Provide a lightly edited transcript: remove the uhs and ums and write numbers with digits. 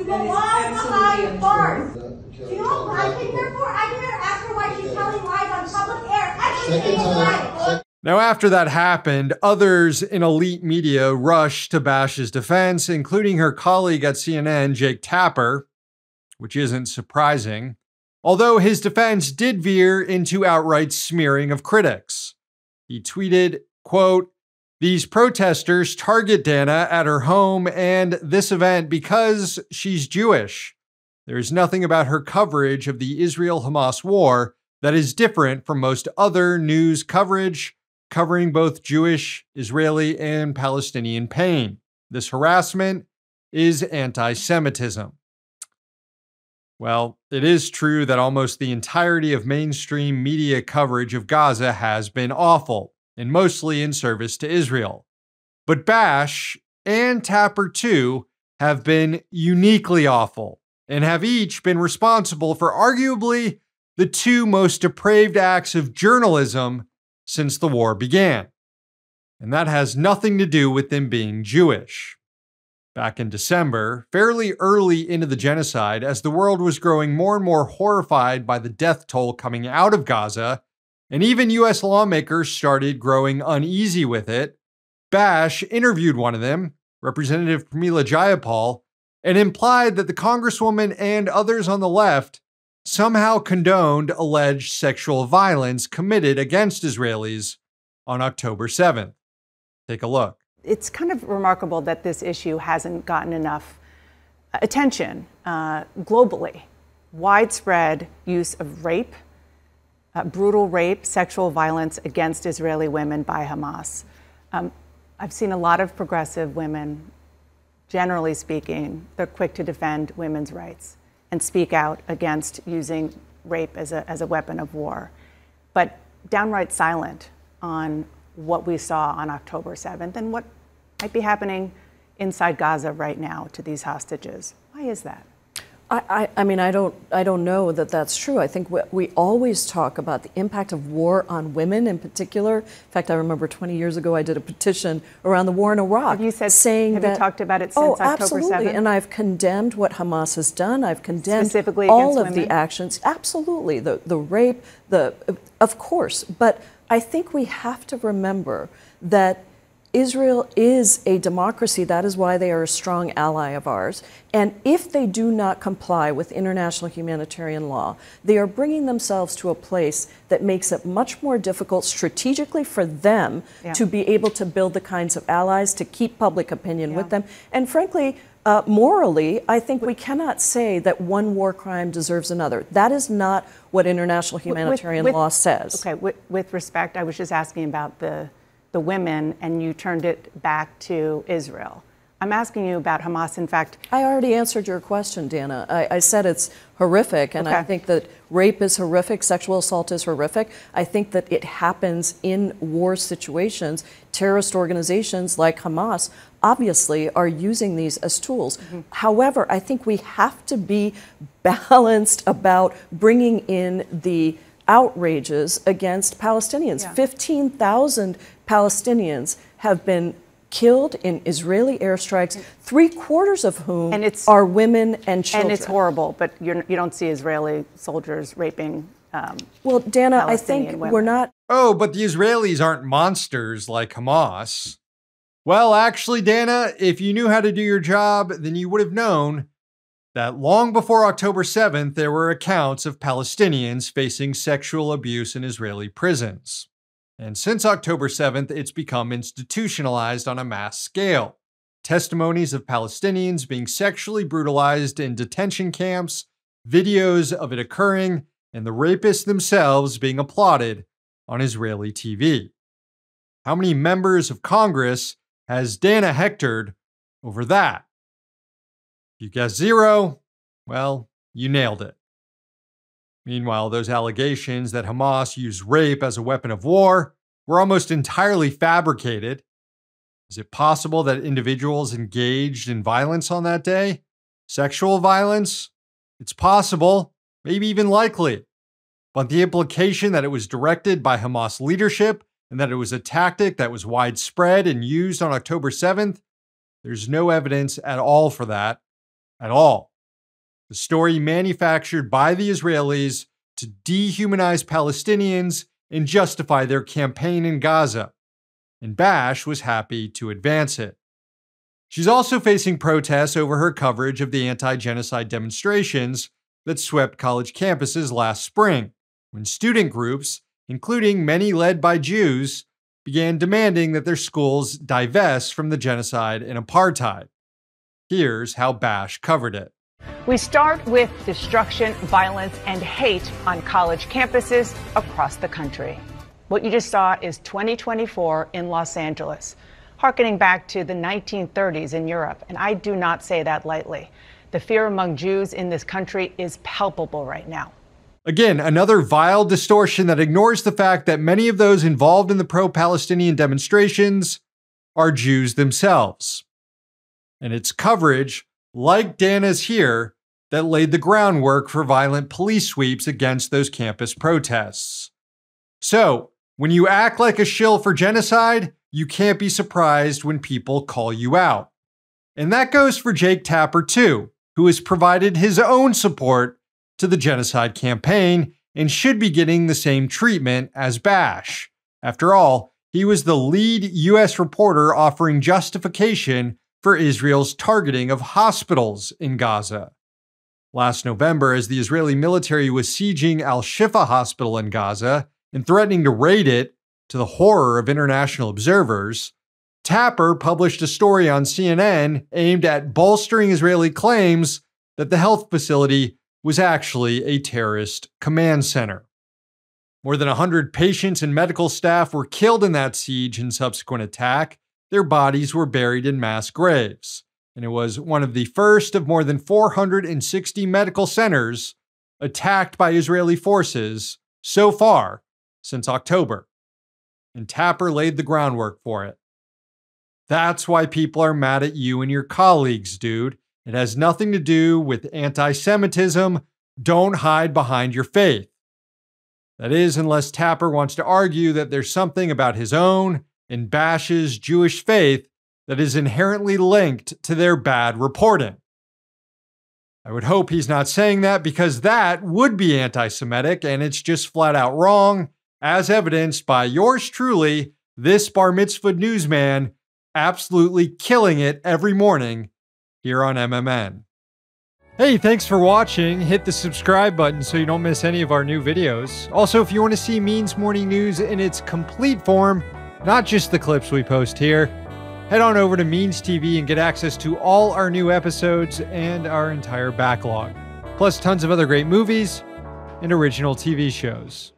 belong behind bars. Do you know what I came here for? I came here to ask her why she's telling lies on public air. Everything is lies. Now, after that happened, others in elite media rushed to bash his defense, including her colleague at CNN, Jake Tapper, which isn't surprising, although his defense did veer into outright smearing of critics. He tweeted, quote, "These protesters target Dana at her home and this event because she's Jewish. There is nothing about her coverage of the Israel-Hamas war that is different from most other news coverage covering both Jewish, Israeli, and Palestinian pain. This harassment is anti-Semitism." Well, it is true that almost the entirety of mainstream media coverage of Gaza has been awful, and mostly in service to Israel. But Bash and Tapper too have been uniquely awful, and have each been responsible for arguably the two most depraved acts of journalism since the war began. And that has nothing to do with them being Jewish. Back in December, fairly early into the genocide, as the world was growing more and more horrified by the death toll coming out of Gaza, and even US lawmakers started growing uneasy with it, Bash interviewed one of them, Representative Pramila Jayapal, and implied that the Congresswoman and others on the left somehow condoned alleged sexual violence committed against Israelis on October 7th. Take a look. It's kind of remarkable that this issue hasn't gotten enough attention globally. Widespread use of rape, brutal rape, sexual violence against Israeli women by Hamas. I've seen a lot of progressive women, generally speaking, they're quick to defend women's rights and speak out against using rape as a weapon of war, but downright silent on what we saw on October 7th and what might be happening inside Gaza right now to these hostages. Why is that? I mean, I don't know that that's true. I think we always talk about the impact of war on women in particular. In fact, I remember 20 years ago, I did a petition around the war in Iraq. Have you said, saying have that, you talked about it since October 7th? Absolutely, and I've condemned what Hamas has done. I've condemned specifically all of women? the actions. Absolutely, the rape, of course. But I think we have to remember that Israel is a democracy. That is why they are a strong ally of ours. And if they do not comply with international humanitarian law, they are bringing themselves to a place that makes it much more difficult strategically for them to be able to build the kinds of allies, to keep public opinion with them. And frankly, morally, I think we cannot say that one war crime deserves another. That is not what international humanitarian law says. Okay, with respect, I was just asking about the women, and you turned it back to Israel. I'm asking you about Hamas. In fact, I already answered your question, Dana. I said it's horrific, and I think that rape is horrific, sexual assault is horrific. I think that it happens in war situations. Terrorist organizations like Hamas obviously are using these as tools. However, I think we have to be balanced about bringing in the outrages against Palestinians. 15,000 Palestinians have been killed in Israeli airstrikes, 3/4 of whom are women and children. And it's horrible, but you don't see Israeli soldiers raping well, Dana, I Palestinian think women. we're not. Oh, but the Israelis aren't monsters like Hamas. Well, actually, Dana, if you knew how to do your job, then you would have known that long before October 7th, there were accounts of Palestinians facing sexual abuse in Israeli prisons. And since October 7th, it's become institutionalized on a mass scale. Testimonies of Palestinians being sexually brutalized in detention camps, videos of it occurring, and the rapists themselves being applauded on Israeli TV. How many members of Congress has Dana hectored over that? If you guessed 0, well, you nailed it. Meanwhile, those allegations that Hamas used rape as a weapon of war were almost entirely fabricated. Is it possible that individuals engaged in violence on that day? Sexual violence? It's possible, maybe even likely. But the implication that it was directed by Hamas leadership and that it was a tactic that was widespread and used on October 7th, there's no evidence at all for that, at all. the story manufactured by the Israelis to dehumanize Palestinians and justify their campaign in Gaza, and Bash was happy to advance it. She's also facing protests over her coverage of the anti-genocide demonstrations that swept college campuses last spring, when student groups, including many led by Jews, began demanding that their schools divest from the genocide and apartheid. Here's how Bash covered it. We start with destruction, violence, and hate on college campuses across the country. What you just saw is 2024 in Los Angeles, harkening back to the 1930s in Europe, and I do not say that lightly. The fear among Jews in this country is palpable right now. Again, another vile distortion that ignores the fact that many of those involved in the pro-Palestinian demonstrations are Jews themselves. And it's coverage, like Dana's here, that laid the groundwork for violent police sweeps against those campus protests. So, when you act like a shill for genocide, you can't be surprised when people call you out. And that goes for Jake Tapper too, who has provided his own support to the genocide campaign and should be getting the same treatment as Bash. After all, he was the lead US reporter offering justification for Israel's targeting of hospitals in Gaza. Last November, as the Israeli military was sieging Al-Shifa hospital in Gaza and threatening to raid it, to the horror of international observers, Tapper published a story on CNN aimed at bolstering Israeli claims that the health facility was actually a terrorist command center. More than 100 patients and medical staff were killed in that siege and subsequent attack. Their bodies were buried in mass graves, and it was one of the first of more than 460 medical centers attacked by Israeli forces so far since October. And Tapper laid the groundwork for it. That's why people are mad at you and your colleagues, dude. It has nothing to do with anti-Semitism. Don't hide behind your faith. That is, unless Tapper wants to argue that there's something about his own and Bash's Jewish faith that is inherently linked to their bad reporting. I would hope he's not saying that, because that would be anti-Semitic, and it's just flat out wrong, as evidenced by yours truly, this bar mitzvah newsman, absolutely killing it every morning here on MMN. Hey, thanks for watching. Hit the subscribe button so you don't miss any of our new videos. Also, if you want to see Means Morning News in its complete form, not just the clips we post here, head on over to Means TV and get access to all our new episodes and our entire backlog, plus tons of other great movies and original TV shows.